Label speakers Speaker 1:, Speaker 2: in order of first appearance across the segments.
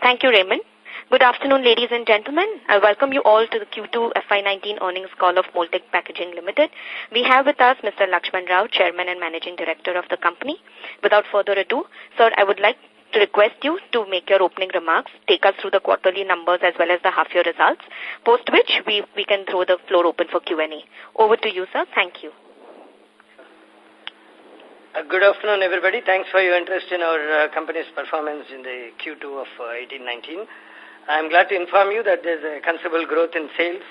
Speaker 1: Thank you, Raymond. Good afternoon, ladies and gentlemen. I welcome you all to the Q2 FY19 earnings call of Tek Packaging Limited. We have with us Mr. Lakshman Rao, Chairman and Managing Director of the company. Without further ado, sir, I would like to request you to make your opening remarks, take us through the quarterly numbers as well as the half-year results, post which we can throw the floor open for Q&A. Over to you, sir. Thank you.
Speaker 2: Good afternoon, everybody. Thanks for your interest in our company's performance in the Q2 of 18-19. I'm glad to inform you that there's a considerable growth in sales.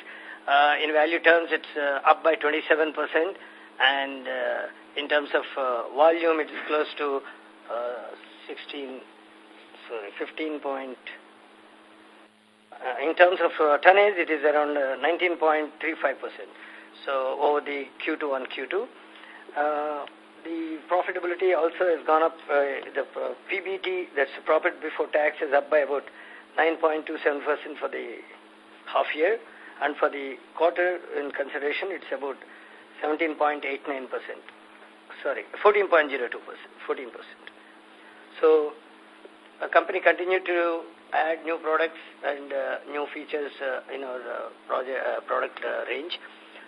Speaker 2: In value terms, it's up by 27%, and in terms of volume, it is close to 15 point. In terms of tonnage, it is around 19.35%. So over the Q2 on Q2. The profitability also has gone up. The PBT, that's profit before tax, is up by about 9.27% for the half year, and for the quarter in consideration, it's about 17.89%. Sorry, 14.02%. 14%. So, a company continued to add new products and new features in our product range.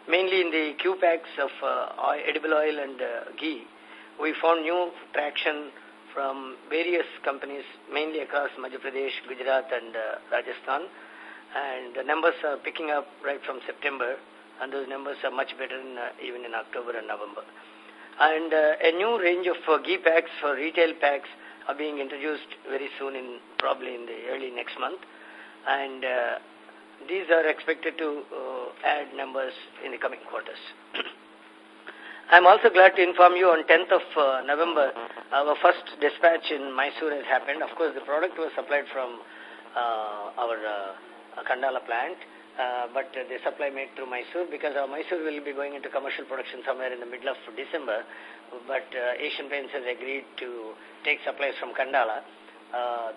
Speaker 2: Mainly in the Q packs of edible oil and ghee, we found new traction from various companies, mainly across Madhya Pradesh, Gujarat and Rajasthan. And the numbers are picking up right from September, and those numbers are much better even in October and November. And a new range of ghee packs for retail packs are being introduced very soon, probably in the early next month. And these are expected to add numbers in the coming quarters. I'm also glad to inform you on 10th of November, our first dispatch in Mysore has happened. Of course, the product was supplied from our Kandala plant, but the supply made through Mysore, because our Mysore will be going into commercial production somewhere in the middle of December. But Asian Paints has agreed to take supplies from Kandala.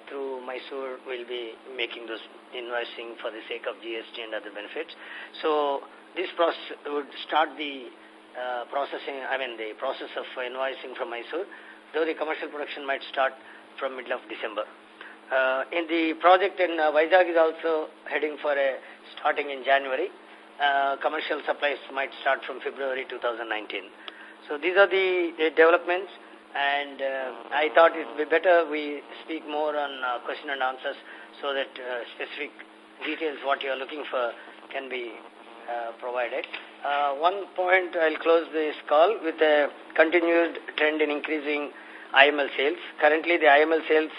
Speaker 2: Through Mysore, we'll be making those invoicing for the sake of GST and other benefits. So this process would start the the process of invoicing from Mysore, though the commercial production might start from middle of December. In the project in Vizag is also heading for starting in January. Commercial supplies might start from February 2019. So these are the developments. And I thought it would be better we speak more on question and answers, so that specific details what you are looking for can be provided. One point, I'll close this call with a continued trend in increasing IML sales. Currently, the IML sales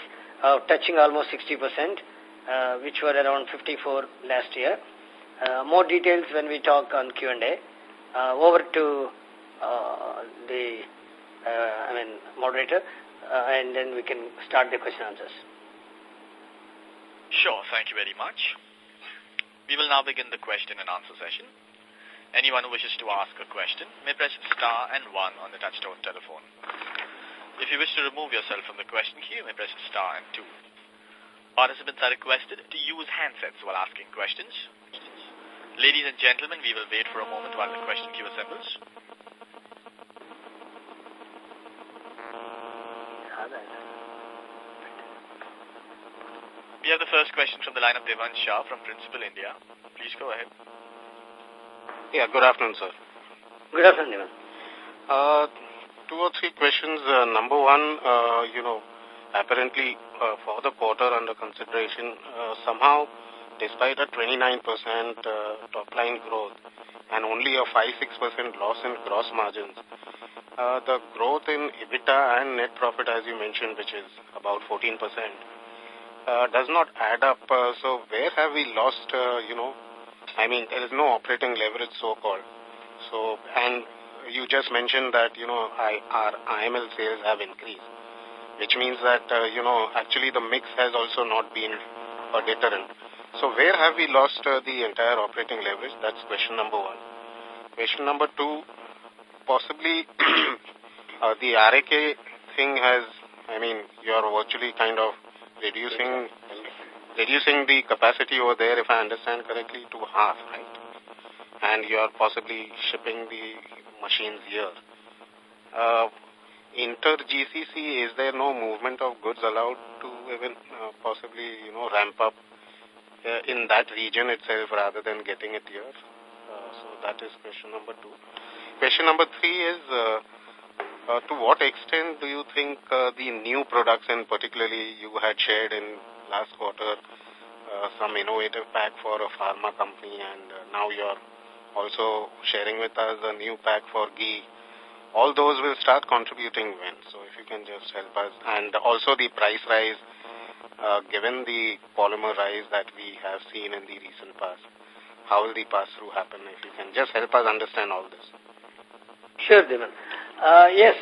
Speaker 2: are touching almost 60%, which were around 54 last year. More details when we talk on Q&A. Over to the moderator, and then we can start the question and answers.
Speaker 3: Sure, thank you very much. We will now begin the question and answer session. Anyone who wishes to ask a question may press star and 1 on the touchtone telephone. If you wish to remove yourself from the question queue, you may press star and 2. Participants are requested to use handsets while asking questions. Ladies and gentlemen, we will wait for a moment while the question queue assembles. We have the first question from the line of Devan Shah from Principal India. Please go ahead.
Speaker 4: Yeah, good afternoon, sir.
Speaker 2: Good afternoon, Devan.
Speaker 4: 2 or 3 questions. Number one, apparently for the quarter under consideration, somehow, despite a 29% top-line growth and only a 5-6% loss in gross margins, the growth in EBITDA and net profit, as you mentioned, which is about 14%, does not add up. So where have we lost, there is no operating leverage, so-called. So, and you just mentioned that, our IML sales have increased, which means that, actually the mix has also not been a deterrent. So where have we lost the entire operating leverage? That's question number one. Question number two, possibly the RAK thing has, you are virtually kind of reducing the capacity over there, if I understand correctly, to half, right? And you are possibly shipping the machines here. Inter-GCC, is there no movement of goods allowed to even possibly, ramp up in that region itself rather than getting it here? So that is question number 2. Question number 3 is, to what extent do you think the new products, and particularly you had shared in last quarter some innovative pack for a pharma company, and now you're also sharing with us a new pack for ghee, all those will start contributing when? So if you can just help us. And also the price rise, given the polymer rise that we have seen in the recent past, how will the pass-through happen? If you can just help us understand all this.
Speaker 2: Sure, Devan. Yes,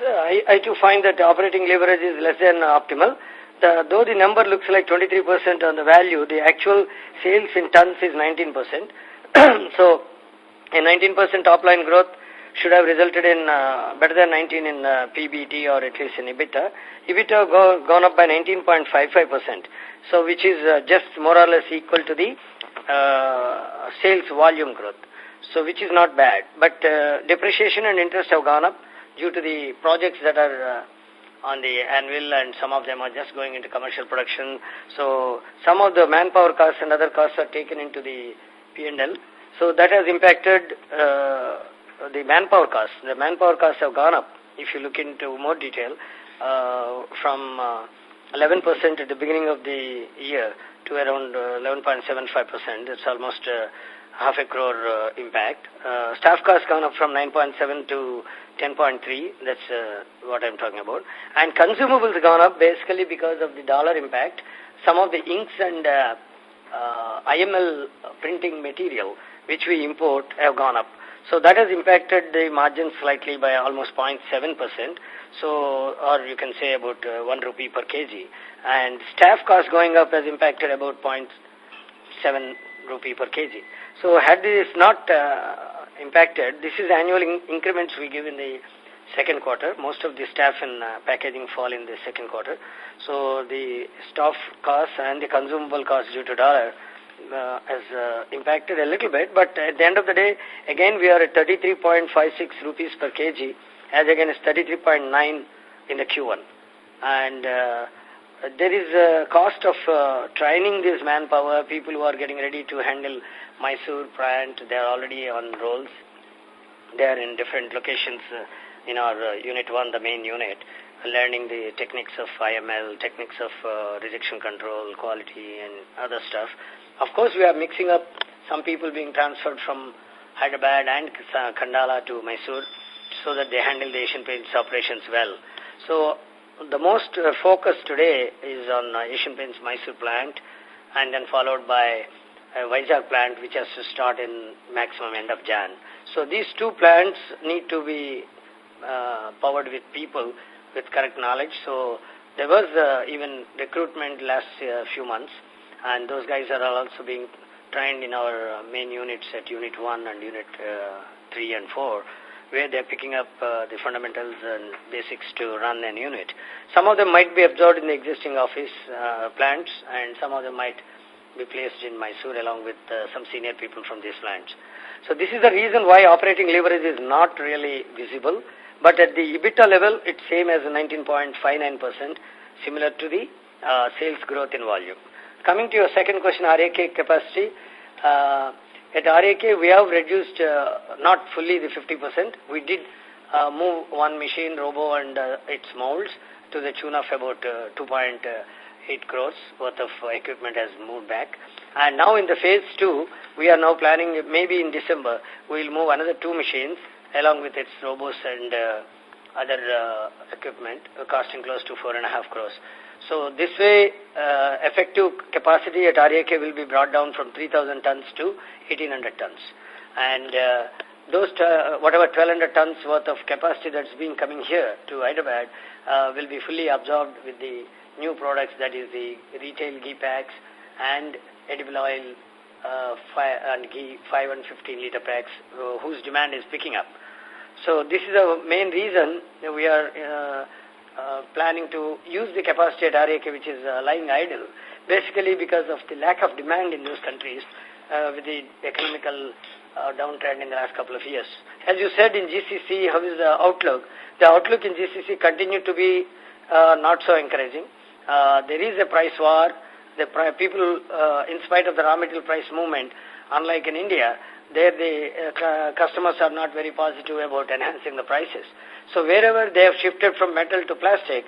Speaker 2: I too find that operating leverage is less than optimal. Though the number looks like 23% on the value, the actual sales in tons is 19%. So a 19% top-line growth should have resulted in better than 19 in PBT or at least in EBITDA. EBITDA gone up by 19.55%, so which is just more or less equal to the sales volume growth, so which is not bad. But depreciation and interest have gone up due to the projects that are on the anvil, and some of them are just going into commercial production. So some of the manpower costs and other costs are taken into the P&L. So that has impacted the manpower costs. The manpower costs have gone up, if you look into more detail, from 11% at the beginning of the year to around 11.75%. It's almost half a crore impact. Staff costs gone up from 9.7 to 10.3. That's what I'm talking about. And consumables gone up basically because of the dollar impact. Some of the inks and IML printing material which we import have gone up. So that has impacted the margin slightly by almost 0.7%. So, or you can say about 1 rupee per kg. And staff cost going up has impacted about 0.7 rupee per kg. So had this not impacted, this is annual increments we give in the second quarter. Most of the staff in packaging fall in the second quarter. So the staff costs and the consumable costs due to dollar has impacted a little bit, but at the end of the day, again we are at 33.56 rupees per kg, as against 33.9 in the Q1. And there is a cost of training this manpower, people who are getting ready to handle Mysore plant. They are already on rolls. They are in different locations in our Unit 1, the main unit, learning the techniques of IML, techniques of rejection control, quality and other stuff. Of course, we are mixing up some people being transferred from Hyderabad and Kandala to Mysore so that they handle the Asian Paints operations well. So the most focus today is on Asian Paints Mysore plant, and then followed by Vizag plant, which has to start in maximum end of Jan. So these two plants need to be powered with people with correct knowledge. So there was even recruitment last few months, and those guys are also being trained in our main units at Unit 1 and Unit 3 and 4, where they're picking up the fundamentals and basics to run an unit. Some of them might be absorbed in the existing office plants, and some of them might be placed in Mysore along with some senior people from these plants. So this is the reason why operating leverage is not really visible, but at the EBITDA level, it's same as 19.59%, similar to the sales growth in volume. Coming to your second question, RAK capacity. At RAK, we have reduced not fully the 50%. We did move one machine, robo, and its molds to the tune of about 2.8 crores worth of equipment has moved back. And now in the phase 2, we are now planning, maybe in December, we will move another 2 machines along with its robos and other equipment, costing close to 4.5 crores. So this way, effective capacity at RAK will be brought down from 3,000 tons to 1,800 tons. And those, whatever 1,200 tons worth of capacity that's been coming here to Hyderabad will be fully absorbed with the new products, that is the retail ghee packs and edible oil and ghee 5 and 15 liter packs, whose demand is picking up. So this is the main reason that we are planning to use the capacity at RAK, which is lying idle, basically because of the lack of demand in those countries with the economical downtrend in the last couple of years. As you said, in GCC, how is the outlook? The outlook in GCC continued to be not so encouraging. there is a price war. The people, in spite of the raw material price movement, unlike in India, there the customers are not very positive about enhancing the prices. So wherever they have shifted from metal to plastic,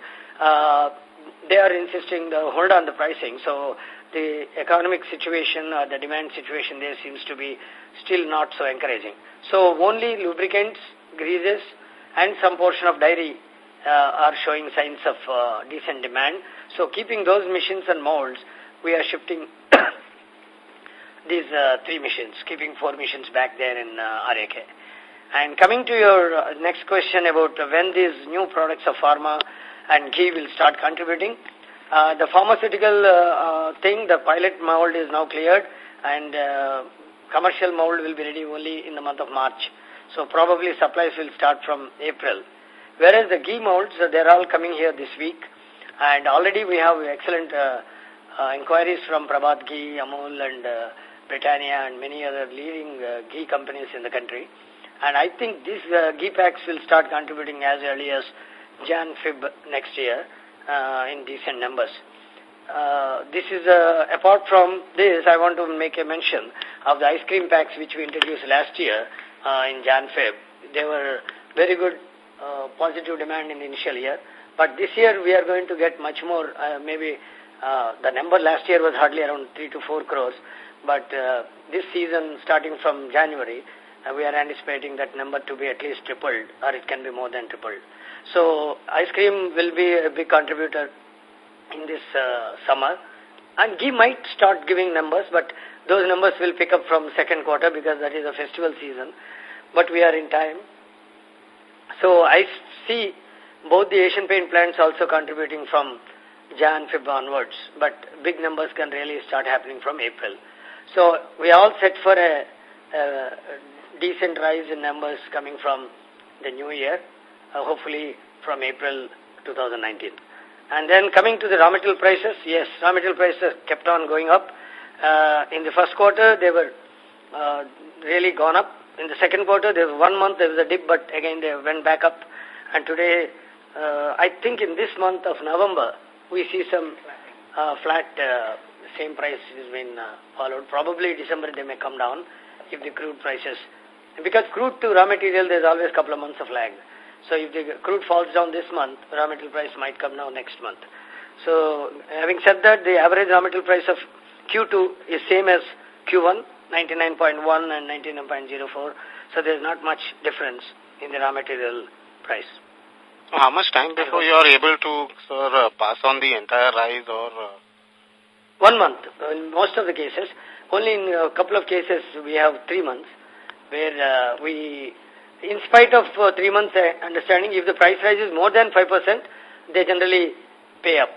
Speaker 2: they are insisting to hold on the pricing. So the economic situation or the demand situation there seems to be still not so encouraging. So only lubricants, greases, and some portion of dairy are showing signs of decent demand. So keeping those machines and molds, we are shifting these 3 machines, keeping 4 machines back there in RAK. And coming to your next question about when these new products of pharma and ghee will start contributing, the pharmaceutical thing, the pilot mold is now cleared, and commercial mold will be ready only in the month of March. So probably supplies will start from April. Whereas the ghee molds, they're all coming here this week, and already we have excellent inquiries from Prabhat Ghee, Amul, and Britannia, and many other leading ghee companies in the country. And I think these ghee packs will start contributing as early as Jan-Feb next year in decent numbers. This is, apart from this, I want to make a mention of the ice cream packs which we introduced last year in Jan-Feb. They were very good, positive demand in the initial year. But this year we are going to get much more, maybe the number last year was hardly around 3 to 4 crores. But this season, starting from January, we are anticipating that number to be at least tripled, or it can be more than tripled. So ice cream will be a big contributor in this summer. And ghee might start giving numbers, but those numbers will pick up from second quarter because that is a festival season. But we are in time. So I see both the Asian paint plants also contributing from Jan, Feb onwards, but big numbers can really start happening from April. So we are all set for a decent rise in numbers coming from the new year, hopefully from April 2019. And then coming to the raw material prices, yes, raw material prices kept on going up. In the first quarter, they were really gone up. In the second quarter, there was 1 month, there was a dip, but again they went back up. And today, I think in this month of November, we see some flat, same price has been followed. Probably December they may come down if the crude prices, because crude to raw material, there's always a couple of months of lag. So if the crude falls down this month, raw material price might come down next month. So having said that, the average raw material price of Q2 is same as Q1, 99.1 and 99.04. So there's not much difference in the raw material price.
Speaker 4: So how much time before you are able to, sir, pass on the entire rise or...
Speaker 2: 1 month in most of the cases. Only in a couple of cases we have 3 months where we, in spite of 3 months understanding, if the price rise is more than 5%, they generally pay up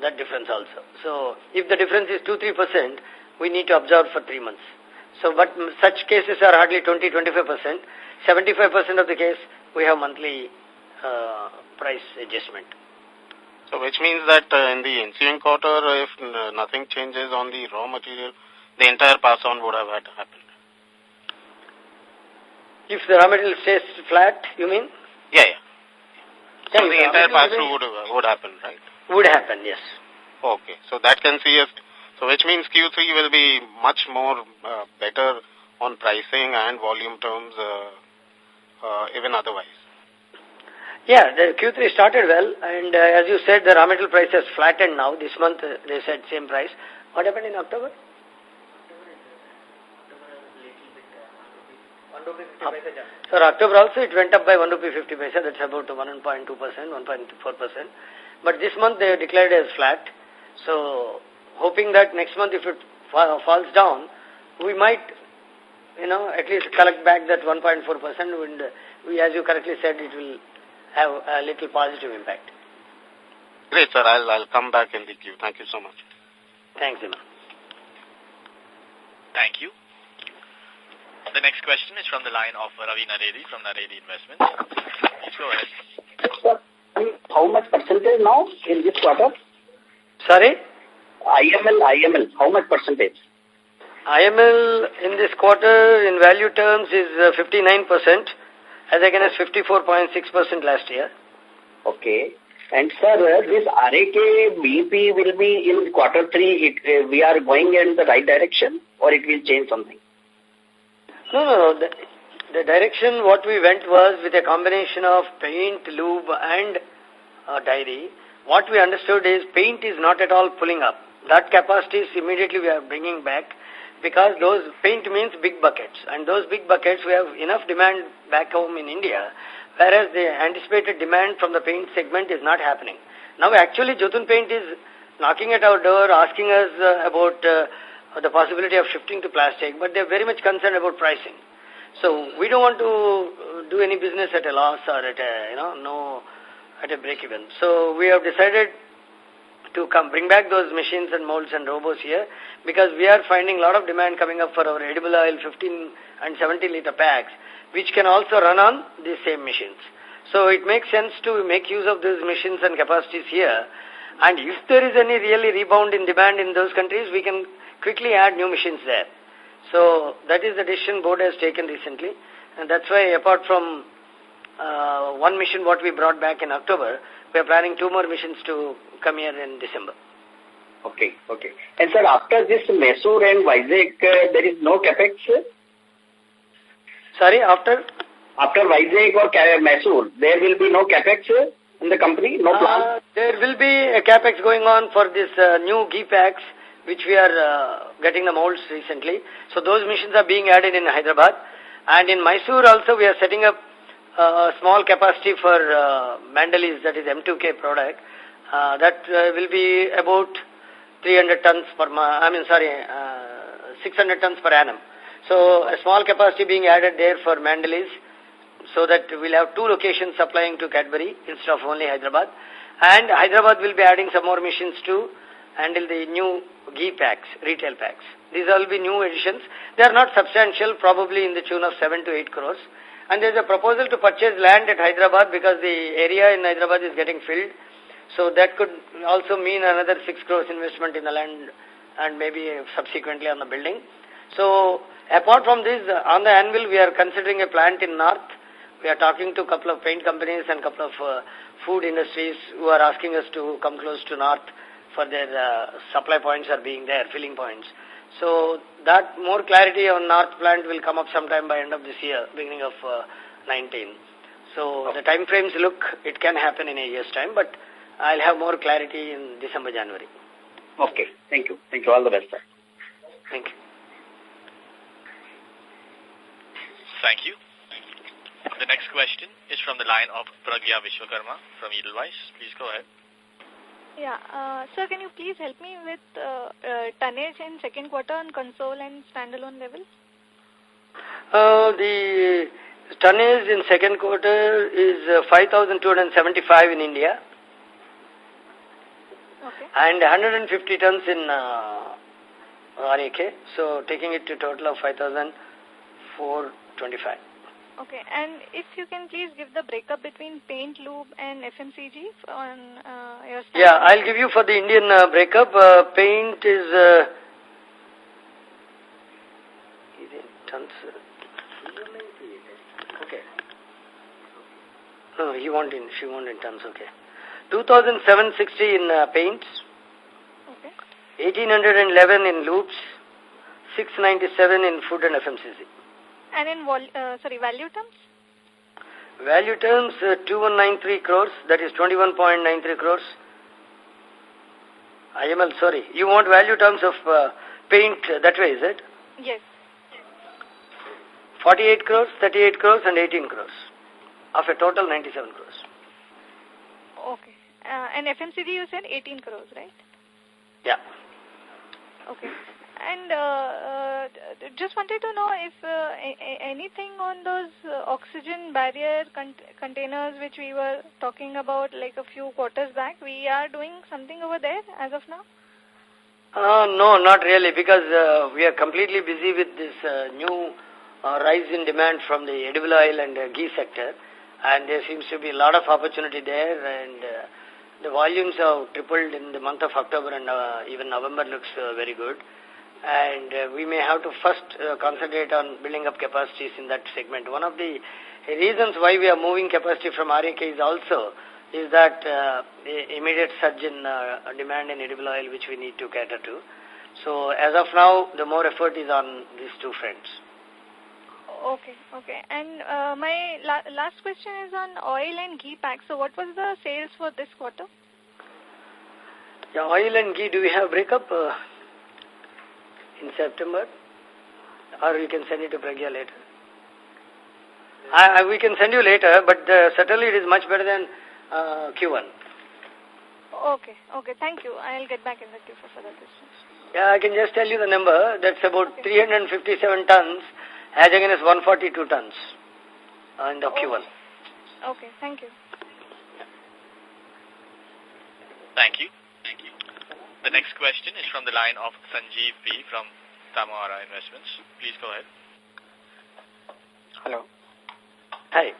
Speaker 2: that difference also. So if the difference is 2-3%, we need to absorb for 3 months. So but such cases are hardly 20-25%. 75% of the case we have monthly price adjustment.
Speaker 4: So which means that in the ensuing quarter, if nothing changes on the raw material, the entire pass on would have had happened.
Speaker 2: If the raw material stays flat, you mean?
Speaker 4: Yeah, yeah. So the entire pass through would happen, right?
Speaker 2: Would happen, yes.
Speaker 4: Okay, so that can see us. So which means Q3 will be much more better on pricing and volume terms, even otherwise.
Speaker 2: Yeah, the Q3 started well, and as you said, the raw material price has flattened now. This month, they said same price. What happened in October? So October also it went up by 1 rupee 50 paisa. That's about 1.2%, 1.4%. But this month they declared as flat. So hoping that next month if it falls down, we might, at least collect back that 1.4%. And we, as you correctly said, it will have a little positive impact.
Speaker 4: Great, sir. I'll come back in the queue. Thank you so much.
Speaker 2: Thanks, Imam.
Speaker 3: Thank you. The next question is from the line of Ravi Naredi from Naredi Investments. Please go ahead.
Speaker 5: How much percentage now in this quarter?
Speaker 2: Sorry?
Speaker 5: IML, how much percentage?
Speaker 2: IML in this quarter in value terms is 59%, as against 54.6% last year.
Speaker 5: Okay. And sir, this RAK BP will be in Q3. We are going in the right direction, or it will change something?
Speaker 2: No. The direction what we went was with a combination of paint, lube, and dairy. What we understood is paint is not at all pulling up. That capacity is immediately we are bringing back, because those paint means big buckets, and those big buckets we have enough demand back home in India, whereas the anticipated demand from the paint segment is not happening. Now actually Jotun Paint is knocking at our door, asking us about the possibility of shifting to plastic, but they're very much concerned about pricing. So we don't want to do any business at a loss or at a, at a break even. So we have decided to bring back those machines and molds and robots here, because we are finding a lot of demand coming up for our edible oil 15 and 70 liter packs, which can also run on these same machines. So it makes sense to make use of these machines and capacities here. And if there is any really rebound in demand in those countries, we can quickly add new machines there. So that is the decision board has taken recently. And that's why apart from one machine what we brought back in October, we are planning 2 more machines to come here in December.
Speaker 5: Okay. And sir, after this Mysore and Vizag, there is no capex?
Speaker 2: Sorry, after?
Speaker 5: After Vizag or Mysore, there will be no capex in the company, no plan?
Speaker 2: There will be a capex going on for this new ghee packs, which we are getting the molds recently. So those machines are being added in Hyderabad. And in Mysore also we are setting up a small capacity for Mandalis, that is M2K product. That will be about 300 tons per 600 tons per annum. So a small capacity being added there for Mandalis, so that we'll have 2 locations supplying to Cadbury instead of only Hyderabad. And Hyderabad will be adding some more machines to handle the new ghee packs, retail packs. These all will be new additions. They are not substantial, probably in the tune of 7 to 8 crores. And there is a proposal to purchase land at Hyderabad, because the area in Hyderabad is getting filled. So that could also mean another 6 crores investment in the land and maybe subsequently on the building. So apart from this, on the anvil, we are considering a plant in North. We are talking to a couple of paint companies and a couple of food industries who are asking us to come close to North for their supply points are being there, filling points. So that more clarity on North plant will come up sometime by end of this year, beginning of 19. So the time frames look, it can happen in a year's time, but I'll have more clarity in December, January.
Speaker 5: Okay. Thank you. All the best, sir.
Speaker 2: Thank you.
Speaker 3: Thank you. The next question is from the line of Pragya Vishwakarma from Edelweiss. Please go ahead.
Speaker 6: Yeah. Sir, can you please help me with tonnage in second quarter on console and standalone level?
Speaker 2: The tonnage in second quarter is 5,275 in India.
Speaker 6: Okay.
Speaker 2: And 150 tons in RAK. So taking it to total of 5,425.
Speaker 6: Okay, and if you can please give the breakup between paint, lube and FMCG on your stand.
Speaker 2: Yeah, I'll give you for the Indian breakup. Paint is in tons. Okay. No, she want in tons, okay. 2,760 in paints.
Speaker 6: Okay.
Speaker 2: 1,811 in lubes. 697 in food and FMCG.
Speaker 6: And in value terms?
Speaker 2: Value terms, 2193 crores, that is 21.93 crores. IML, sorry. You want value terms of paint that way, is it?
Speaker 6: Yes.
Speaker 2: 48 crores, 38 crores and 18 crores. Of a total 97 crores.
Speaker 6: Okay. And FMCG you said 18 crores, right?
Speaker 2: Yeah.
Speaker 6: Okay. And just wanted to know if anything on those oxygen barrier containers which we were talking about like a few quarters back, we are doing something over there as of now?
Speaker 2: No, not really, because we are completely busy with this new rise in demand from the edible oil and ghee sector, and there seems to be a lot of opportunity there, and the volumes have tripled in the month of October, and even November looks very good. And we may have to first concentrate on building up capacities in that segment. One of the reasons why we are moving capacity from RAK is also is that the immediate surge in demand in edible oil, which we need to cater to. So as of now, the more effort is on these two fronts.
Speaker 6: Okay, okay. And my last question is on oil and ghee pack. So what was the sales for this quarter?
Speaker 2: Yeah, oil and ghee, do we have breakup in September? Or we can send it to Pragya later? We can send you later, but certainly it is much better than Q1.
Speaker 6: Okay, okay. Thank you. I'll get back in the queue for further questions.
Speaker 2: Yeah, I can just tell you the number. That's about 357 tons as against 142 tons in the Q1.
Speaker 6: Okay, thank you.
Speaker 3: Thank you. The next question is from the line of Sanjeev P. from Tamara Investments. Please go ahead.
Speaker 7: Hello.
Speaker 2: Hi.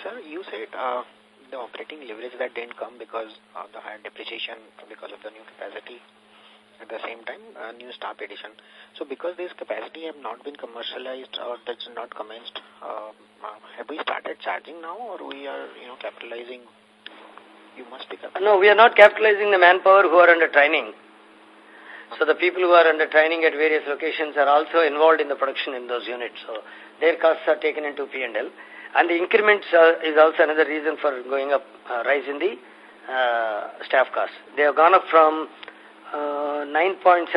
Speaker 7: Sir, you said the operating leverage that didn't come because of the higher depreciation because of the new capacity. At the same time, new staff addition. So because this capacity have not been commercialized or that's not commenced, have we started charging now or we are, capitalizing? You must be capitalizing.
Speaker 2: No, we are not capitalizing the manpower who are under training. So the people who are under training at various locations are also involved in the production in those units. So their costs are taken into P&L. And the increments is also another reason for going up, rise in the staff costs. They have gone up from 9.78%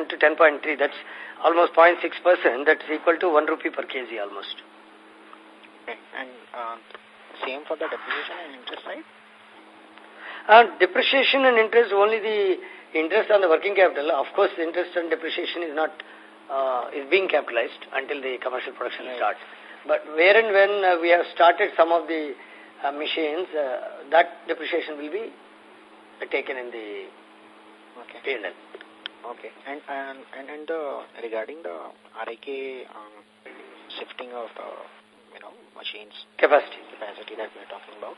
Speaker 2: to 10.3%. That's almost 0.6%. That's equal to 1 rupee per kg almost.
Speaker 7: Okay. And same for the depreciation and interest side?
Speaker 2: Depreciation and interest, only the interest on the working capital. Of course, the interest and depreciation is not is being capitalized until the commercial production starts. But where and when we have started some of the machines, that depreciation will be taken in the P&L.
Speaker 7: Okay. And regarding the RAK shifting of the machines capacity that we are talking about,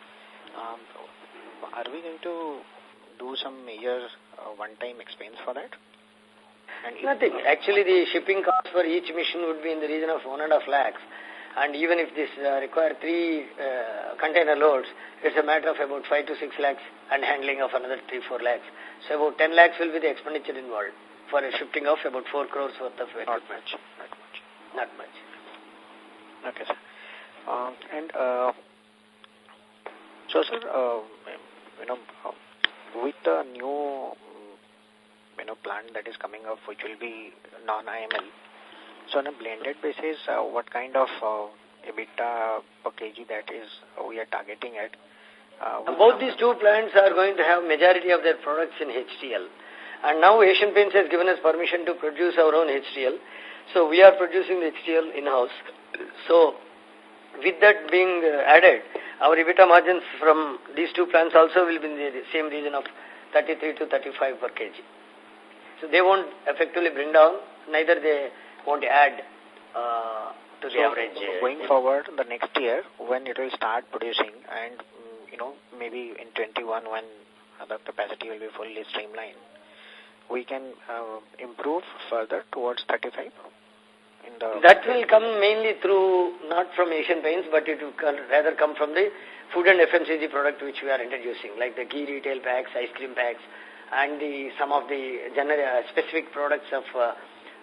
Speaker 7: are we going to do some major one-time expense for that? And
Speaker 2: nothing. Actually, the shipping cost for each machine would be in the region of 1.5 lakhs. And even if this require 3 container loads, it's a matter of about 5 to 6 lakhs and handling of another 3-4 lakhs. So about 10 lakhs will be the expenditure involved for a shifting of about 4 crores worth of equipment. Not much.
Speaker 7: Okay, sir. So, sir, with the new plant that is coming up, which will be non-IML, so on a blended basis, what kind of EBITDA per kg that is we are targeting at?
Speaker 2: Both these two plants are going to have majority of their products in HTL. And now Asian Paints has given us permission to produce our own HTL. So we are producing the HTL in-house. So with that being added, our EBITDA margins from these two plants also will be in the same region of 33 to 35 per kg. So they won't effectively bring down, neither they won't add to the average.
Speaker 7: Going forward, the next year, when it will start producing and, maybe in 21 when the capacity will be fully streamlined, we can improve further towards 35?
Speaker 2: That will come mainly through, not from Asian Paints, but it will rather come from the food and FMCG product which we are introducing, like the ghee retail packs, ice cream packs, and some of the specific products of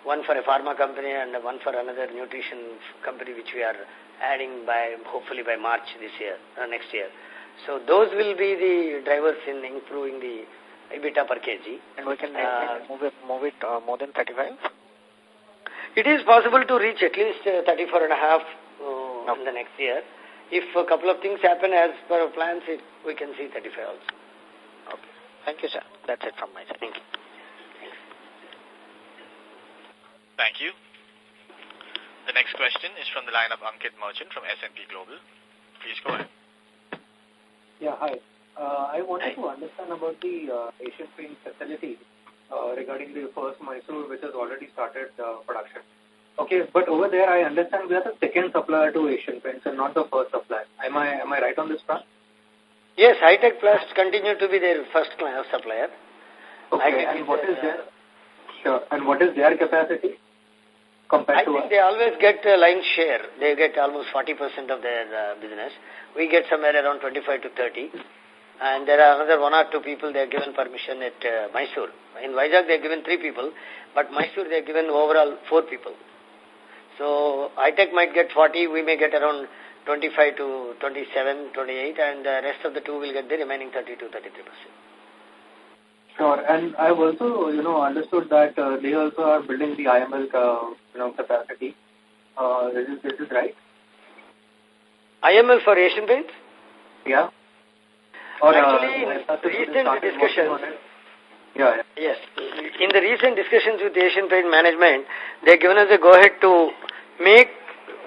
Speaker 2: one for a pharma company and one for another nutrition company which we are adding hopefully by March this year, next year. So those will be the drivers in improving the EBITDA per kg.
Speaker 7: And we can move it more than 35?
Speaker 2: It is possible to reach at least 34.5 in the next year. If a couple of things happen as per our plans, we can see 35 also.
Speaker 7: Okay. Thank you, sir. That's it from my side.
Speaker 2: Thank you.
Speaker 3: Thank you. The next question is from the line of Ankit Merchant from S&P Global. Please go ahead.
Speaker 8: Yeah, hi. I wanted to understand about the Asian Paints facility regarding the first Mysore, which has already started production. Okay, but over there I understand we are the second supplier to Asian Paints and not the first supplier. Am I right on this front?
Speaker 2: Yes, High-Tech Plast continue to be their first supplier.
Speaker 8: Okay, and what is their capacity? compared
Speaker 2: I
Speaker 8: to
Speaker 2: think
Speaker 8: us?
Speaker 2: they always get a line share. They get almost 40% of their business. We get somewhere around 25 to 30. And there are another 1 or 2 people they are given permission at Mysore. In Vizag they are given 3 people, but Mysore they are given overall 4 people. So iTech might get 40, we may get around 25 to 27, 28, and the rest of the 2 will get the remaining 30 to 33%.
Speaker 8: Sure, and I've also, understood that they also are building the IML, capacity. This is right?
Speaker 2: IML for Asian Paints?
Speaker 8: Yeah. Or,
Speaker 2: actually, in recent discussions, yes, in the recent discussions with the Asian Paint management, they've given us a go-ahead to make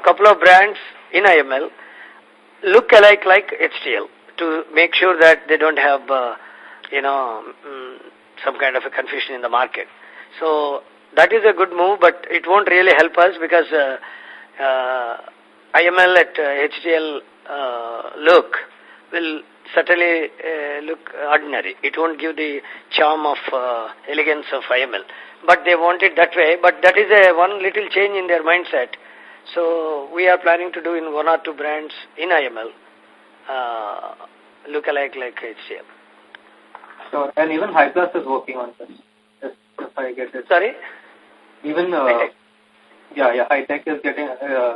Speaker 2: a couple of brands in IML look alike like HTL to make sure that they don't have, some kind of a confusion in the market. So that is a good move, but it won't really help us because IML at HTL look will certainly look ordinary. It won't give the charm of elegance of IML. But they want it that way. But that is one little change in their mindset. So we are planning to do in 1 or 2 brands in IML look alike like HCL.
Speaker 8: Sure, and even High Class is working on this. If I get it.
Speaker 2: Sorry?
Speaker 8: Even High-Tech is getting...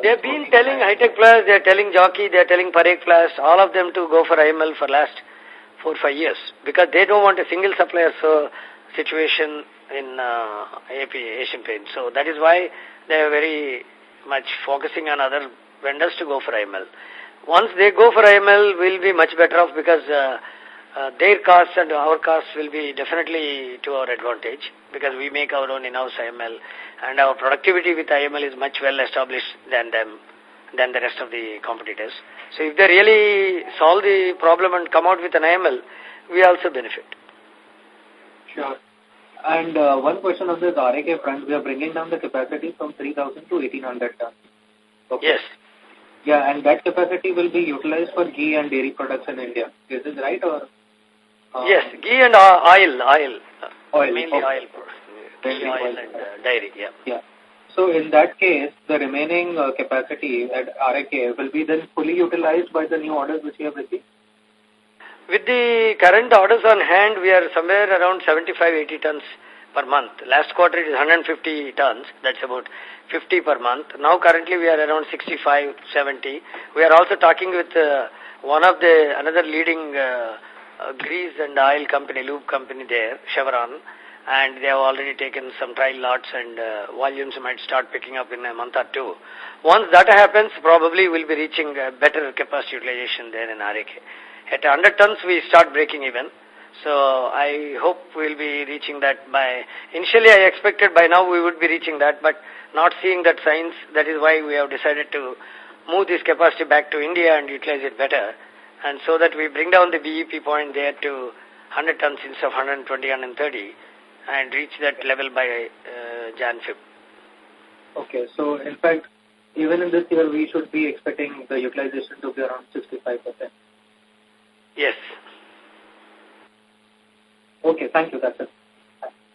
Speaker 2: they've been telling High-Tech Plus, they're telling Jockey, they're telling Parek Plus, all of them to go for IML for last 4 or 5 years because they don't want a single supplier situation in Asian Paint. So that is why they are very much focusing on other vendors to go for IML. Once they go for IML, we'll be much better off because their costs and our costs will be definitely to our advantage because we make our own in-house IML and our productivity with IML is much well established than the rest of the competitors. So if they really solve the problem and come out with an IML, we also benefit.
Speaker 8: Sure. And one question on this RAK front, we are bringing down the capacity from 3,000 to 1,800 tons. Okay.
Speaker 2: Yes.
Speaker 8: Yeah, and that capacity will be utilized for ghee and dairy products in India. Is this right or?
Speaker 2: Yes, ghee and oil. Mainly
Speaker 8: okay.
Speaker 2: oil. Ghee, oil and dairy, yeah.
Speaker 8: Yeah. So in that case, the remaining capacity at RAK will be then fully utilized by the new orders which you have received?
Speaker 2: With the current orders on hand, we are somewhere around 75-80 tons per month. Last quarter it is 150 tons, that's about 50 per month. Now currently we are around 65-70. We are also talking with another leading grease and oil company, lube company there, Chevron, and they have already taken some trial lots and volumes might start picking up in a month or 2. Once that happens, probably we'll be reaching better capacity utilization there in RAK. At 100 tons, we start breaking even. So I hope we'll be reaching that by... Initially, I expected by now we would be reaching that, but not seeing that signs. That is why we have decided to move this capacity back to India and utilize it better. And so that we bring down the BEP point there to 100 tons instead of 120, 130 and reach that level by Jan-Feb.
Speaker 8: Okay, so in fact, even in this year, we should be expecting the utilization to be around 65%.
Speaker 2: Yes.
Speaker 8: Okay, thank you. That's it.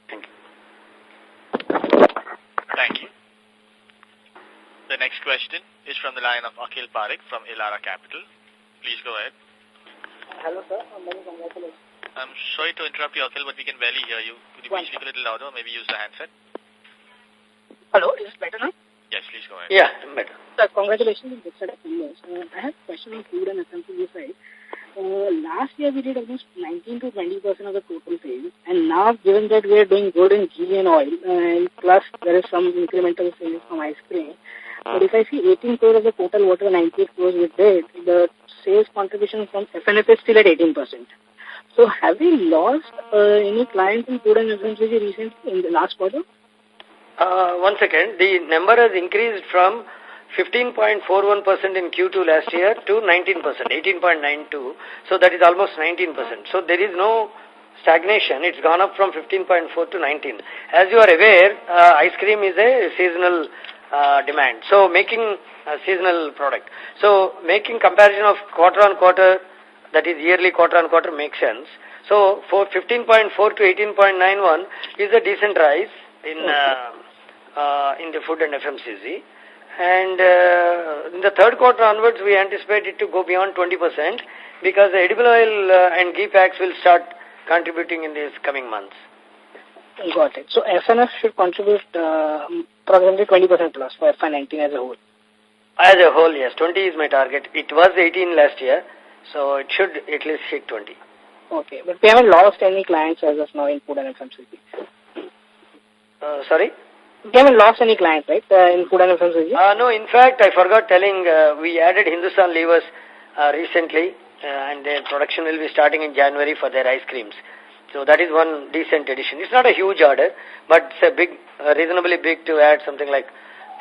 Speaker 2: Thank you.
Speaker 3: Thank you. The next question is from the line of Akhil Parekh from Elara Capital. Please go ahead.
Speaker 9: Hello, sir. Many congratulations.
Speaker 3: I'm sorry to interrupt you, Akhil, but we can barely hear you. Could you please speak a little louder, maybe use the handset?
Speaker 9: Hello, is it better now?
Speaker 3: Yes, please go ahead.
Speaker 2: Yeah, better.
Speaker 9: Sir, congratulations on this set of numbers. I have a question on food and FMCG side. Last year we did almost 19 to 20% of the total sales, and now given that we are doing good in ghee and oil, and plus there is some incremental sales from ice cream, but if I see 18 crores of the total water 98 crores we did, the sales contribution from FNF is still at 18%. So have we lost any clients in food and FMCG recently in the last quarter?
Speaker 2: 1 second. The number has increased from 15.41% in Q2 last year to 19%, 18.92%. So that is almost 19%. So there is no stagnation. It's gone up from 15.4 to 19. As you are aware, ice cream is a seasonal demand. So making a seasonal product. So making comparison of quarter on quarter, that is yearly quarter on quarter, makes sense. So for 15.4 to 18.91 is a decent rise in in the food and FMCG. And in the third quarter onwards, we anticipate it to go beyond 20% because the edible oil and ghee packs will start contributing in these coming months.
Speaker 9: Got it. So FNF should contribute approximately 20% plus for FY19 as a whole.
Speaker 2: As a whole, yes. 20 is my target. It was 18 last year, so it should at least hit 20.
Speaker 9: Okay, but we haven't lost any clients as of now in food and FMCG.
Speaker 2: Sorry?
Speaker 9: We haven't lost any clients, right, in food and FMCG?
Speaker 2: No, in fact, I forgot telling, we added Hindustan Levers recently, and their production will be starting in January for their ice creams. So that is one decent addition. It's not a huge order, but it's a big, reasonably big to add something like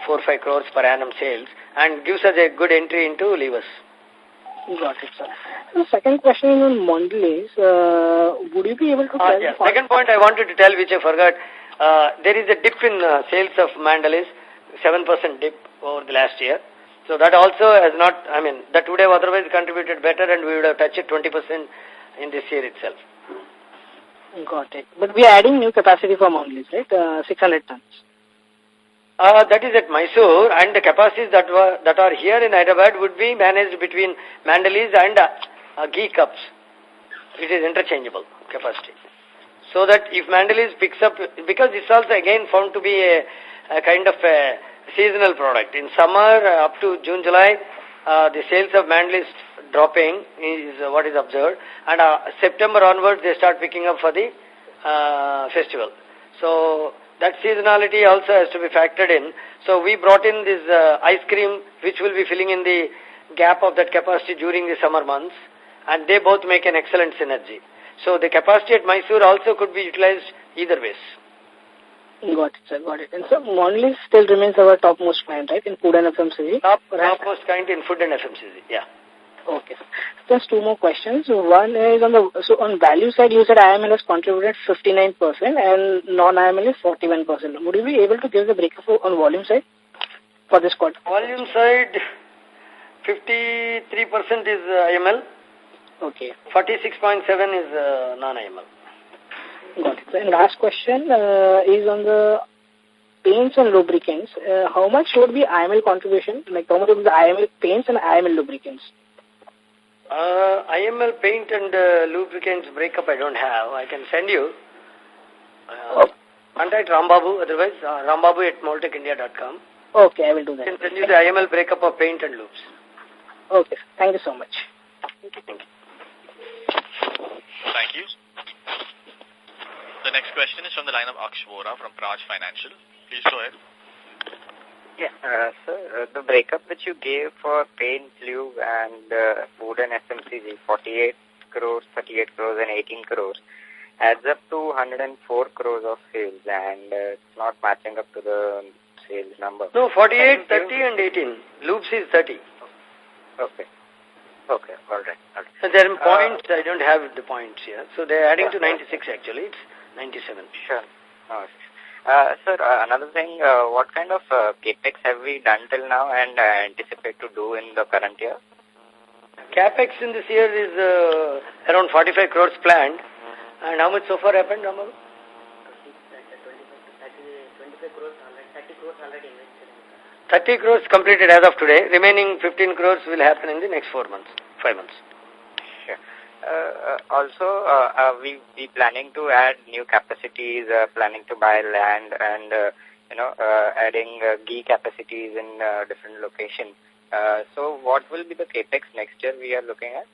Speaker 2: 4 or 5 crores per annum sales, and gives us a good entry into levers.
Speaker 9: Got it, sir. The second question is on Mondelez. Would you be able to tell?
Speaker 2: Second point I wanted to tell, which I forgot, there is a dip in sales of Mondelez, 7% dip over the last year. So that also has not, that would have otherwise contributed better and we would have touched 20% in this year itself.
Speaker 9: Got it. But we are adding new capacity for Mondelez, right? 600 tons.
Speaker 2: That is at Mysore, and the capacities that are here in Hyderabad would be managed between Mondelez and ghee cups. It is interchangeable capacity. So that if Mondelez picks up, because this also again found to be a kind of a seasonal product. In summer, up to June, July, the sales of Mondelez dropping is what is observed. And September onwards, they start picking up for the festival. So that seasonality also has to be factored in. So we brought in this ice cream, which will be filling in the gap of that capacity during the summer months. And they both make an excellent synergy. So the capacity at Mysore also could be utilized either ways.
Speaker 9: Got it, sir. Got it. And so Mondelez still remains our topmost client, right, in food and FMCG?
Speaker 2: Topmost client in food and FMCG, yeah.
Speaker 9: Okay. Just two more questions. One is on value side, you said IML has contributed 59% and non-IML is 41%. Would you be able to give the breakup on volume side for this quarter?
Speaker 2: Volume side, 53% is IML.
Speaker 9: Okay.
Speaker 2: 46.7 is non-IML.
Speaker 9: Got it. And last question is on the paints and lubricants. How much would be IML contribution? Like how much would be the IML paints and IML lubricants?
Speaker 2: IML paint and lubricants breakup I don't have. I can send you. Contact Rambabu, otherwise rambabu@moltecindia.com.
Speaker 9: Okay, I will do that.
Speaker 2: I can send you the IML breakup of paint and lubes.
Speaker 9: Okay, thank you so much.
Speaker 2: Thank you.
Speaker 3: Thank you. The next question is from the line of Aksh Vora from Praj Financial. Please go ahead.
Speaker 10: Yeah, sir, the breakup which you gave for paint, lube and food and FMCG, 48 crores, 38 crores and 18 crores, adds up to 104 crores of sales and it's not matching up to the sales number.
Speaker 2: No, 48, 30 and 18. Lubes is 30.
Speaker 10: Okay. Okay, all right.
Speaker 2: So there are points, I don't have the points here. So they're adding to 96 actually, it's 97.
Speaker 10: Sure. Oh, sir, another thing, what kind of capex have we done till now and anticipate to do in the current year?
Speaker 2: Capex in this year is around 45 crores planned. And how much so far happened, Ramalu? 30 crores completed as of today. Remaining 15 crores will happen in the next 5 months.
Speaker 10: Sure. Also, we planning to add new capacities, planning to buy land and, adding ghee capacities in different locations. So what will be the capex next year we are looking at?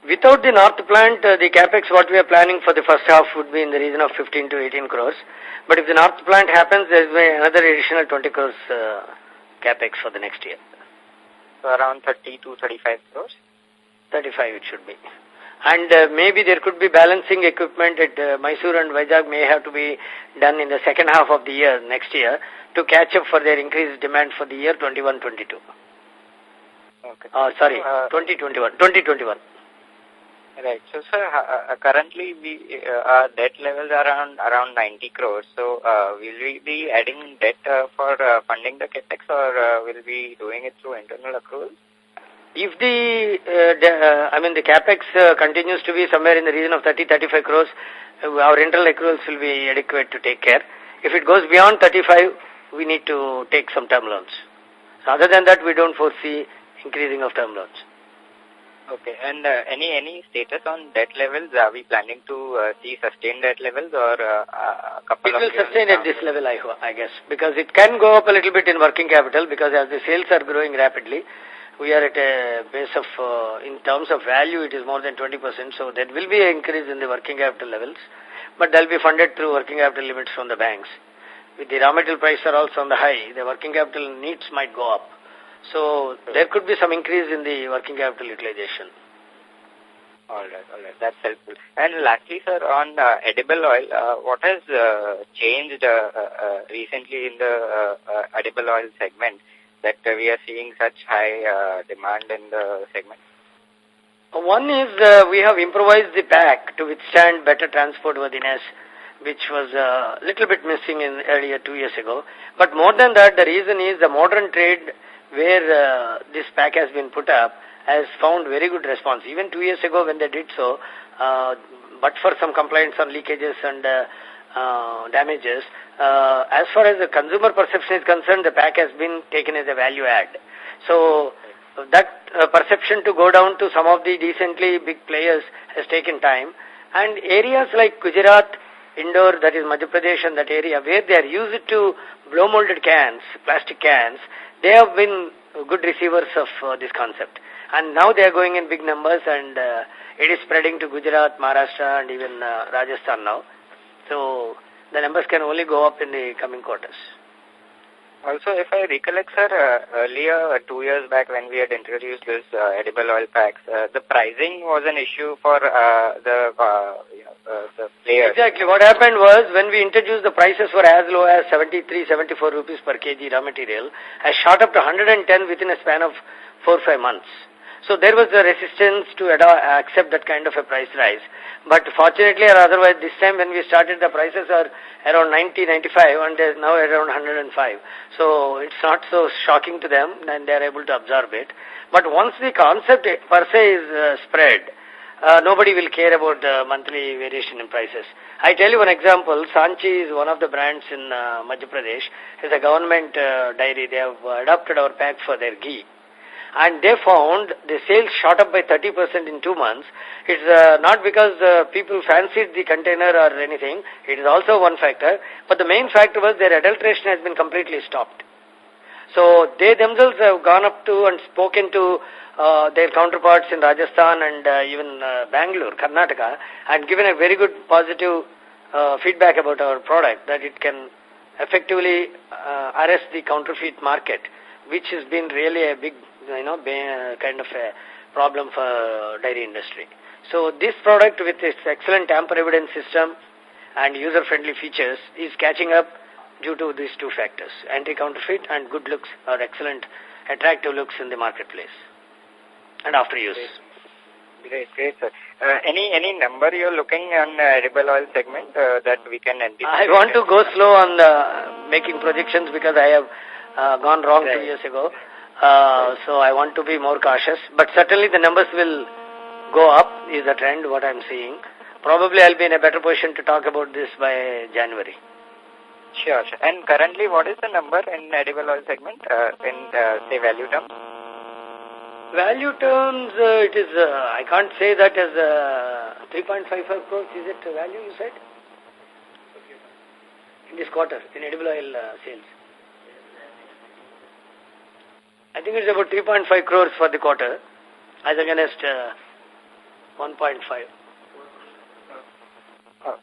Speaker 2: Without the north plant, the capex what we are planning for the first half would be in the region of 15 to 18 crores. But if the north plant happens, there will be another additional 20 crores capex for the next year.
Speaker 10: So around 30 to 35 crores?
Speaker 2: 35 it should be. And maybe there could be balancing equipment at Mysore and Vizag may have to be done in the second half of the year, next year, to catch up for their increased demand for the year 21-22.
Speaker 10: Okay.
Speaker 2: 2021.
Speaker 10: Right. So, sir, currently our debt levels are around 90 crores. So, will we be adding debt for funding the capex, or will we be doing it through internal accruals?
Speaker 2: If the capex continues to be somewhere in the region of 30-35 crores, our internal accruals will be adequate to take care. If it goes beyond 35, we need to take some term loans. So other than that, we don't foresee increasing of term loans.
Speaker 10: Okay, and any status on debt levels? Are we planning to see sustained debt levels or a couple of years?
Speaker 2: It will sustain at this level, I guess, because it can go up a little bit in working capital because as the sales are growing rapidly, we are at a base of, in terms of value, it is more than 20%, so there will be an increase in the working capital levels, but they'll be funded through working capital limits from the banks. With the raw material prices are also on the high, the working capital needs might go up. So there could be some increase in the working capital utilization.
Speaker 10: All right, that's helpful. And lastly, sir, on edible oil, what has changed recently in the edible oil segment that we are seeing such high demand in the segment?
Speaker 2: One is we have improvised the pack to withstand better transport worthiness, which was a little bit missing in earlier 2 years ago. But more than that, the reason is the modern trade where this pack has been put up has found very good response. Even 2 years ago when they did so, but for some complaints on leakages and damages, as far as the consumer perception is concerned, the pack has been taken as a value add. So that perception to go down to some of the decently big players has taken time. And areas like Gujarat, Indore, that is Madhya Pradesh and that area where they are used to blow molded cans, plastic cans, they have been good receivers of this concept. And now they are going in big numbers and it is spreading to Gujarat, Maharashtra and even Rajasthan now. So the numbers can only go up in the coming quarters.
Speaker 10: Also, if I recollect, sir, earlier 2 years back when we had introduced this edible oil packs, the pricing was an issue for the players.
Speaker 2: Exactly. What happened was when we introduced the prices were as low as 73, 74 rupees per kg raw material, has shot up to 110 within a span of 4 or 5 months. So there was a resistance to accept that kind of a price rise. But fortunately or otherwise, this time when we started, the prices are around 90, 95 and they're now around 105. So it's not so shocking to them and they're able to absorb it. But once the concept per se is spread, nobody will care about the monthly variation in prices. I tell you one example. Sanchi is one of the brands in Madhya Pradesh. It's a government dairy. They have adopted our pack for their ghee. And they found the sales shot up by 30% in 2 months. It's not because people fancied the container or anything. It is also one factor. But the main factor was their adulteration has been completely stopped. So they themselves have gone up to and spoken to their counterparts in Rajasthan and even Bangalore, Karnataka, and given a very good positive feedback about our product, that it can effectively arrest the counterfeit market, which has been really a big kind of a problem for dairy industry. So this product with its excellent tamper evidence system and user-friendly features is catching up due to these two factors, anti-counterfeit and good looks or excellent, attractive looks in the marketplace and after use.
Speaker 10: Great, sir. Any number you're looking on edible oil segment that we can anticipate?
Speaker 2: I want to go slow on making projections because I have gone wrong 2 years ago. So I want to be more cautious, but certainly the numbers will go up is the trend, what I'm seeing. Probably I'll be in a better position to talk about this by January.
Speaker 10: Sure. And currently what is the number in edible oil segment in say value terms?
Speaker 2: Value terms, it is, I can't say that as 3.55 crores, is it value you said? In this quarter, in edible oil sales. I think it's about 3.5 crores for the quarter, as against 1.5.
Speaker 10: Oh.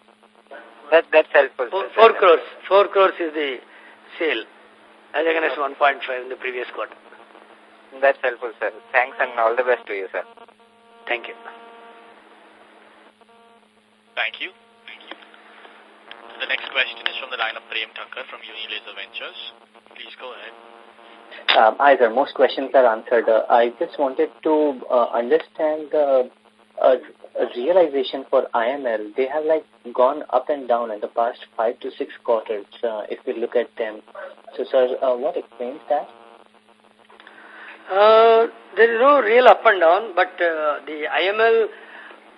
Speaker 10: That's helpful.
Speaker 2: 4 crores. 4 crores is the sale, as against 1.5 in the previous quarter.
Speaker 10: That's helpful, sir. Thanks and all the best to you, sir.
Speaker 2: Thank you.
Speaker 3: Thank you. The next question is from the line of Prem Thakkar from Unilaser Ventures. Please go ahead.
Speaker 11: Hi, sir. Most questions are answered. I just wanted to understand the realization for IML. They have gone up and down in the past 5 to 6 quarters, if we look at them. So, sir, what explains that?
Speaker 2: There is no real up and down, but the IML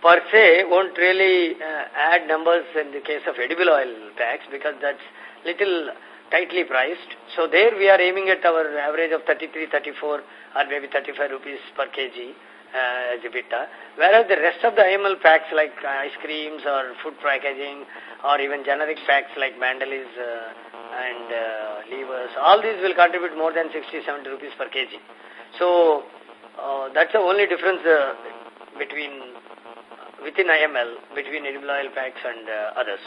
Speaker 2: per se won't really add numbers in the case of edible oil packs because that's little tightly priced. So there we are aiming at our average of 33, 34 or maybe 35 rupees per kg as EBITDA. Whereas the rest of the IML packs like ice creams or food packaging or even generic packs like Mandalis and levers, all these will contribute more than 60, 70 rupees per kg. So that's the only difference within IML, between edible oil packs and others.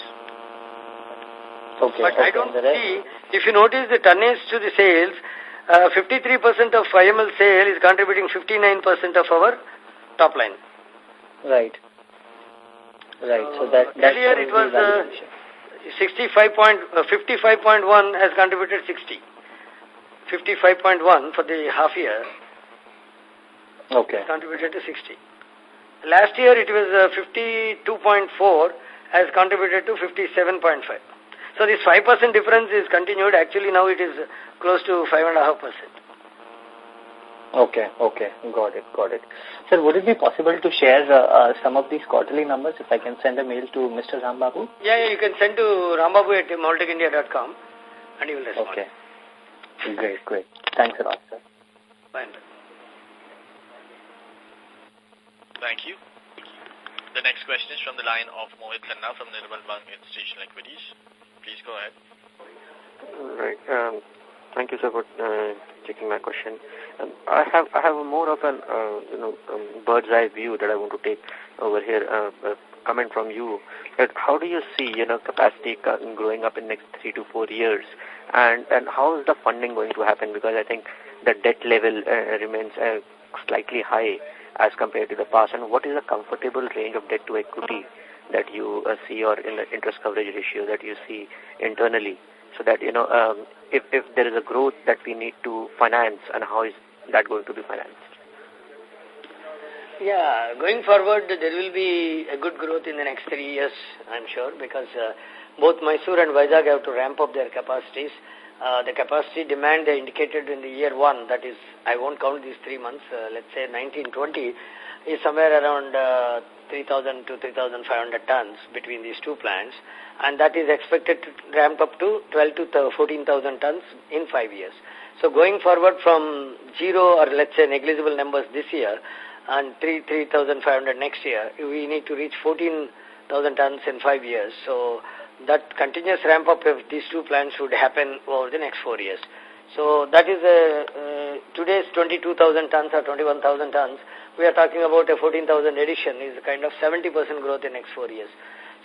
Speaker 11: Okay,
Speaker 2: but I don't see, if you notice the tonnage to the sales, 53% of IML sale is contributing 59% of our top line.
Speaker 11: Right. Right. So that
Speaker 2: earlier it was 55.1 has contributed 60. 55.1 for the half year.
Speaker 11: Okay.
Speaker 2: Contributed to 60. Last year it was 52.4 has contributed to 57.5. So this 5% difference is continued. Actually now it is close to 5.5%.
Speaker 11: Okay, okay. Got it. Sir, would it be possible to share some of these quarterly numbers if I can send a mail to Mr. Rambabu?
Speaker 2: Yeah, you can send to rambabu@maltecindia.com and he will respond.
Speaker 11: Okay. Great. Thanks a lot, sir.
Speaker 2: Fine.
Speaker 3: Thank you. The next question is from the line of Mohit Khanna from Nirmal Bang Institutional Equities. Please go ahead.
Speaker 12: Right. Thank you, sir, for taking my question. I have more of an bird's eye view that I want to take over here. Comment from you. That how do you see capacity growing up in next 3 to 4 years, and how is the funding going to happen? Because I think the debt level remains slightly high as compared to the past. And what is a comfortable range of debt to equity that you see, or in the interest coverage ratio that you see internally, so that if there is a growth that we need to finance, and how is that going to be financed?
Speaker 2: Yeah, going forward there will be a good growth in the next 3 years, I'm sure, because both Mysore and Vizag have to ramp up their capacities. The capacity demand they indicated in the year 1, that is, I won't count these 3 months, let's say 1920, is somewhere around 3,000 to 3,500 tons between these two plants, and that is expected to ramp up to 12 to 14,000 tons in 5 years. So going forward from 0 or let's say negligible numbers this year and 3,500 next year, we need to reach 14,000 tons in 5 years. So that continuous ramp up of these two plants should happen over the next 4 years. So that is today's 22,000 tons or 21,000 tons. We are talking about a 14,000 addition is a kind of 70% growth in next 4 years.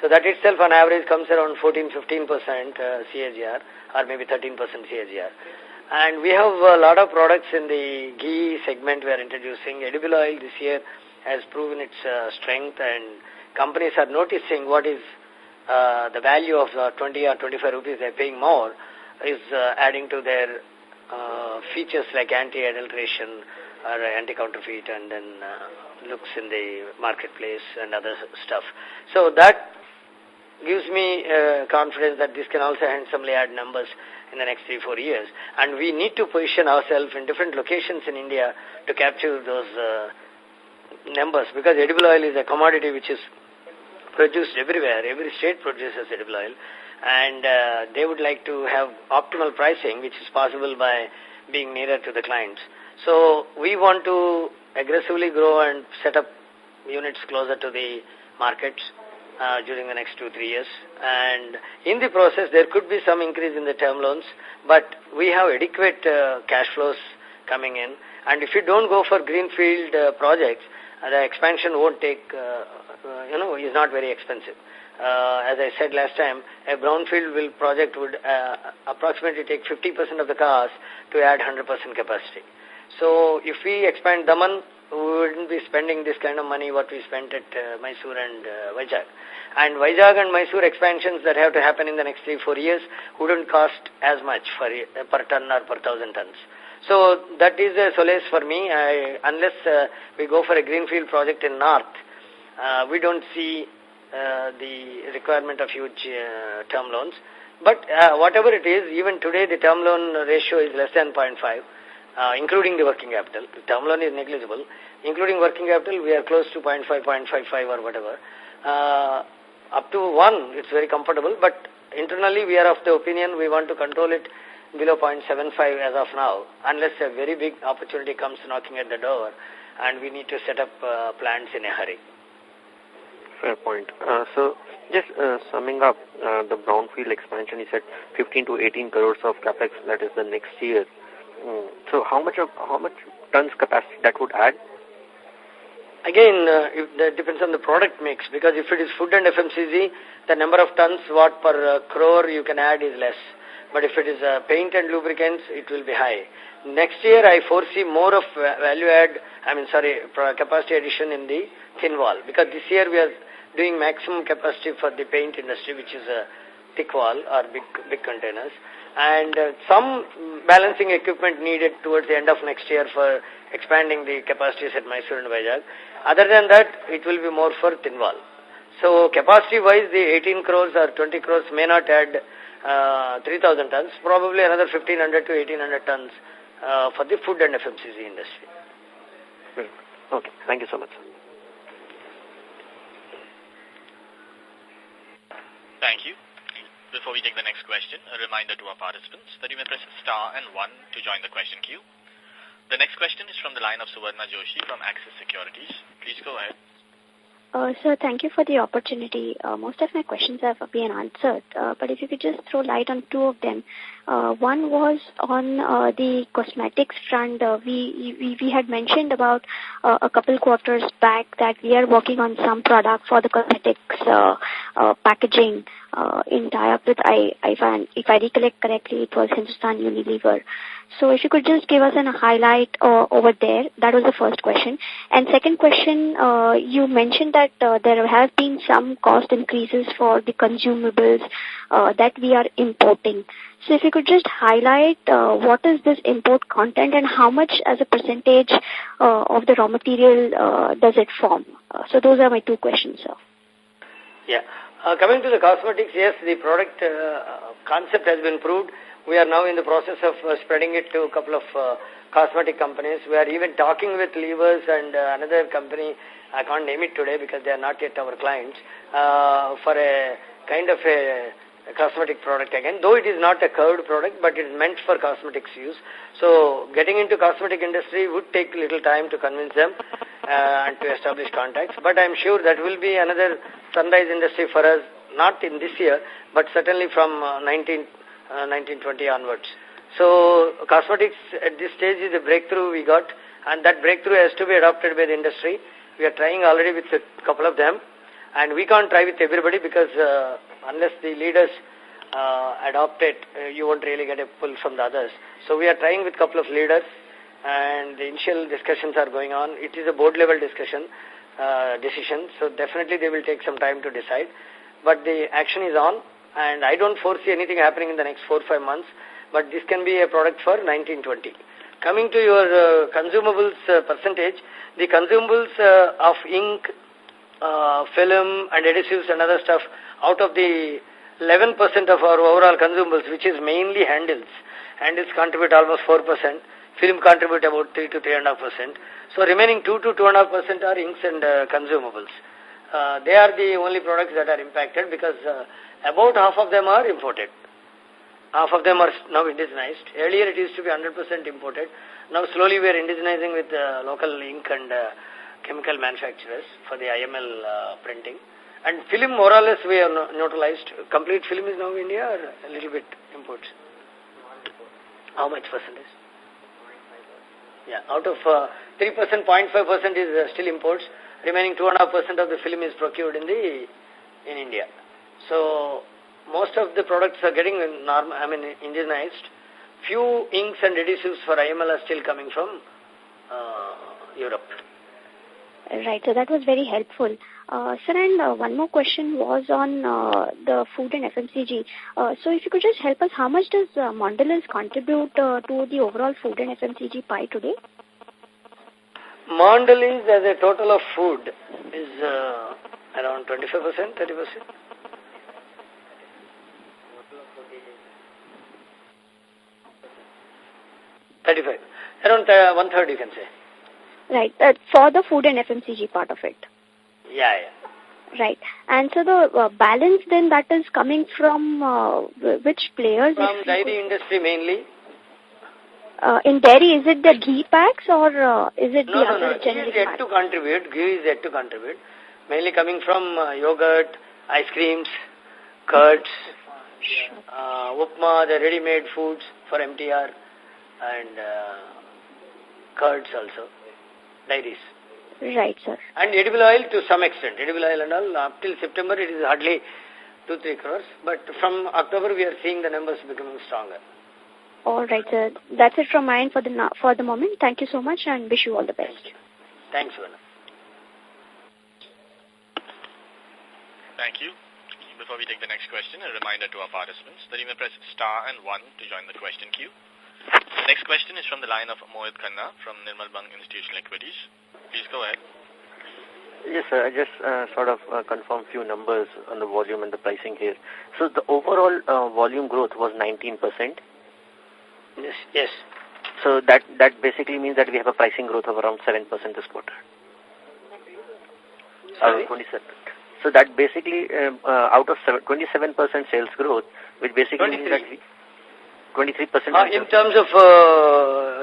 Speaker 2: So that itself on average comes around 14-15% CAGR or maybe 13% CAGR. And we have a lot of products in the ghee segment we are introducing. Edible oil this year has proven its strength, and companies are noticing what is the value of 20 or 25 rupees they're paying more is adding to their features like anti-adulteration or anti-counterfeit, and then looks in the marketplace and other stuff. So that gives me confidence that this can also handsomely add numbers in the next 3-4 years. And we need to position ourselves in different locations in India to capture those numbers, because edible oil is a commodity which is produced everywhere. Every state produces edible oil, and they would like to have optimal pricing, which is possible by being nearer to the clients. So we want to aggressively grow and set up units closer to the markets during the next 2-3 years. And in the process, there could be some increase in the term loans, but we have adequate cash flows coming in. And if you don't go for greenfield projects, the expansion won't take, is not very expensive. As I said last time, a brownfield project would approximately take 50% of the cost to add 100% capacity. So if we expand Daman, we wouldn't be spending this kind of money what we spent at Mysore and Vizag. And Vizag and Mysore expansions that have to happen in the next 3-4 years wouldn't cost as much per ton or per 1,000 tons. So that is a solace for me. Unless we go for a greenfield project in North, we don't see the requirement of huge term loans. But whatever it is, even today the term loan ratio is less than 0.5. Including the working capital. The term loan is negligible. Including working capital, we are close to 0.5, 0.55 or whatever. Up to 1, it's very comfortable, but internally we are of the opinion we want to control it below 0.75 as of now, unless a very big opportunity comes knocking at the door and we need to set up plants in a hurry.
Speaker 12: Fair point. So, just summing up the brownfield expansion, you said 15 to 18 crores of capex, that is the next year. So, how much tons capacity that would add?
Speaker 2: Again, that depends on the product mix, because if it is food and FMCG, the number of tons watt per crore you can add is less. But if it is paint and lubricants, it will be high. Next year, I foresee more of capacity addition in the thin wall, because this year we are doing maximum capacity for the paint industry, which is a thick wall or big containers, and some balancing equipment needed towards the end of next year for expanding the capacities at Mysore and Vizag. Other than that, it will be more for thin wall. So capacity-wise, the 18 crores or 20 crores may not add 3,000 tons, probably another 1,500 to 1,800 tons for the food and FMCG industry.
Speaker 12: Okay, thank you so much.
Speaker 3: Thank you. Before we take the next question, a reminder to our participants that you may press star and 1 to join the question queue. The next question is from the line of Suvarna Joshi from Axis Securities. Please go ahead.
Speaker 13: Sir, thank you for the opportunity. Most of my questions have been answered, but if you could just throw light on two of them. One was on the cosmetics front. We had mentioned about a couple quarters back that we are working on some product for the cosmetics packaging in tie-up with, if I recollect correctly, it was Hindustan Unilever. So if you could just give us a highlight over there. That was the first question. And second question, you mentioned that there have been some cost increases for the consumables that we are importing. So if you could just highlight what is this import content and how much as a percentage of the raw material does it form? So those are my two questions, sir.
Speaker 2: Yeah. Coming to the cosmetics, yes, the product concept has been proved. We are now in the process of spreading it to a couple of cosmetic companies. We are even talking with Levers and another company, I can't name it today because they are not yet our clients, for a kind of a cosmetic product again, though it is not a curved product, but it is meant for cosmetics use. So getting into cosmetic industry would take a little time to convince them and to establish contacts, but I'm sure that will be another sunrise industry for us, not in this year, but certainly from 1920 onwards. So cosmetics at this stage is a breakthrough we got, and that breakthrough has to be adopted by the industry. We are trying already with a couple of them, and we can't try with everybody because unless the leaders adopt it, you won't really get a pull from the others. So we are trying with a couple of leaders, and the initial discussions are going on. It is a board level decision, so definitely they will take some time to decide. But the action is on, and I don't foresee anything happening in the next 4 or 5 months, but this can be a product for 1920. Coming to your consumables percentage, the consumables of ink, film and adhesives and other stuff, out of the 11% of our overall consumables, which is mainly handles contribute almost 4%, film contribute about 3 to 3.5%. So remaining 2 to 2.5% are inks and consumables. They are the only products that are impacted because about half of them are imported. Half of them are now indigenized. Earlier it used to be 100% imported. Now slowly we are indigenizing with local ink and chemical manufacturers for the IML printing. And film more or less we have neutralized. Complete film is now India or a little bit imports? How much percentage? Yeah, out of 3%, 0.5% is still imports. Remaining 2.5% of the film is procured in India. So most of the products are getting indigenized. Few inks and adhesives for IML are still coming from Europe.
Speaker 13: Right, so that was very helpful. Sir, and one more question was on the food and FMCG. So if you could just help us, how much does Mondelez contribute to the overall food and FMCG pie today?
Speaker 2: Mondelez as a total of food is around 25%, 30%. 35. Around 1/3 you can say.
Speaker 13: Right, for the food and FMCG part of it.
Speaker 2: Yeah.
Speaker 13: Right. And so the balance then that is coming from which players?
Speaker 2: From dairy industry mainly.
Speaker 13: In dairy, is it the ghee packs or is it the other generic
Speaker 2: ghee is yet
Speaker 13: packs?
Speaker 2: to contribute. Ghee is yet to contribute. Mainly coming from yogurt, ice creams, curds, upma, the ready-made foods for MTR, and curds also, dairies.
Speaker 13: Right, sir.
Speaker 2: And edible oil to some extent. Edible oil and all, up till September it is hardly 2-3 crores. But from October we are seeing the numbers becoming stronger.
Speaker 13: All right, sir. That's it from my end for the moment. Thank you so much and wish you all the best.
Speaker 2: Thanks, Vana.
Speaker 3: Thank you. Before we take the next question, a reminder to our participants that you may press star and 1 to join the question queue. The next question is from the line of Mohit Khanna from Nirmal Bang Institutional Equities. Please go ahead.
Speaker 12: Yes, sir. I just confirm few numbers on the volume and the pricing here. So the overall volume growth was 19%.
Speaker 2: Yes.
Speaker 12: So that basically means that we have a pricing growth of around 7% this quarter.
Speaker 2: Sorry?
Speaker 12: 27. So that basically, out of 27% sales growth, which basically means that 23%.
Speaker 2: In terms of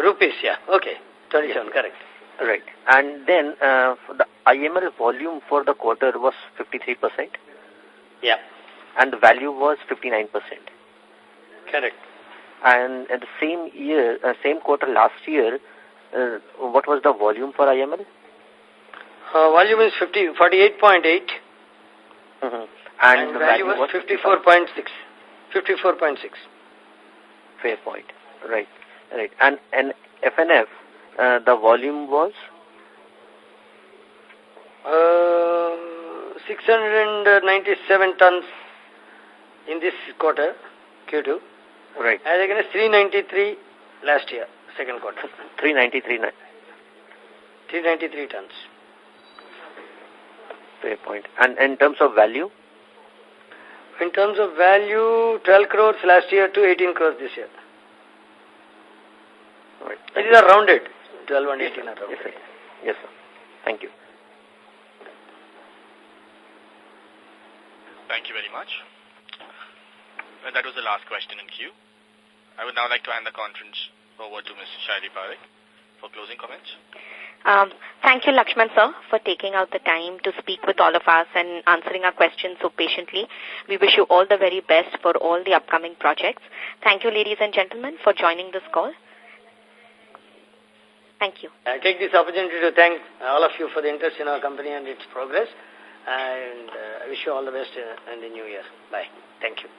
Speaker 2: rupees, yeah. Okay. 27, yes. Correct.
Speaker 12: Right. And then for the IML volume for the quarter was 53%.
Speaker 2: Yeah.
Speaker 12: And the value was 59%.
Speaker 2: Correct.
Speaker 12: And at the same quarter last year, what was the volume for IML?
Speaker 2: Volume is 48.8.
Speaker 12: Mm-hmm.
Speaker 2: And the value was 54.6. 54.6.
Speaker 12: Fair point. Right. And FNF, the volume was?
Speaker 2: 697 tons in this quarter, Q2.
Speaker 12: Right.
Speaker 2: As against 393 last year, second quarter. 393 tons.
Speaker 12: Fair point. And in terms of value?
Speaker 2: In terms of value, 12 crores last year to 18 crores this year.
Speaker 12: Right.
Speaker 2: These are rounded. 12 and 18 are rounded.
Speaker 12: Yes, sir. Yes, sir. Thank you.
Speaker 3: Thank you very much. Well, that was the last question in queue. I would now like to hand the conference over to Ms. Shaili Parekh for closing comments.
Speaker 1: Thank you, Lakshman sir, for taking out the time to speak with all of us and answering our questions so patiently. We wish you all the very best for all the upcoming projects. Thank you, ladies and gentlemen, for joining this call. Thank you.
Speaker 2: I take this opportunity to thank all of you for the interest in our company and its progress. And I wish you all the best in the new year. Bye. Thank you.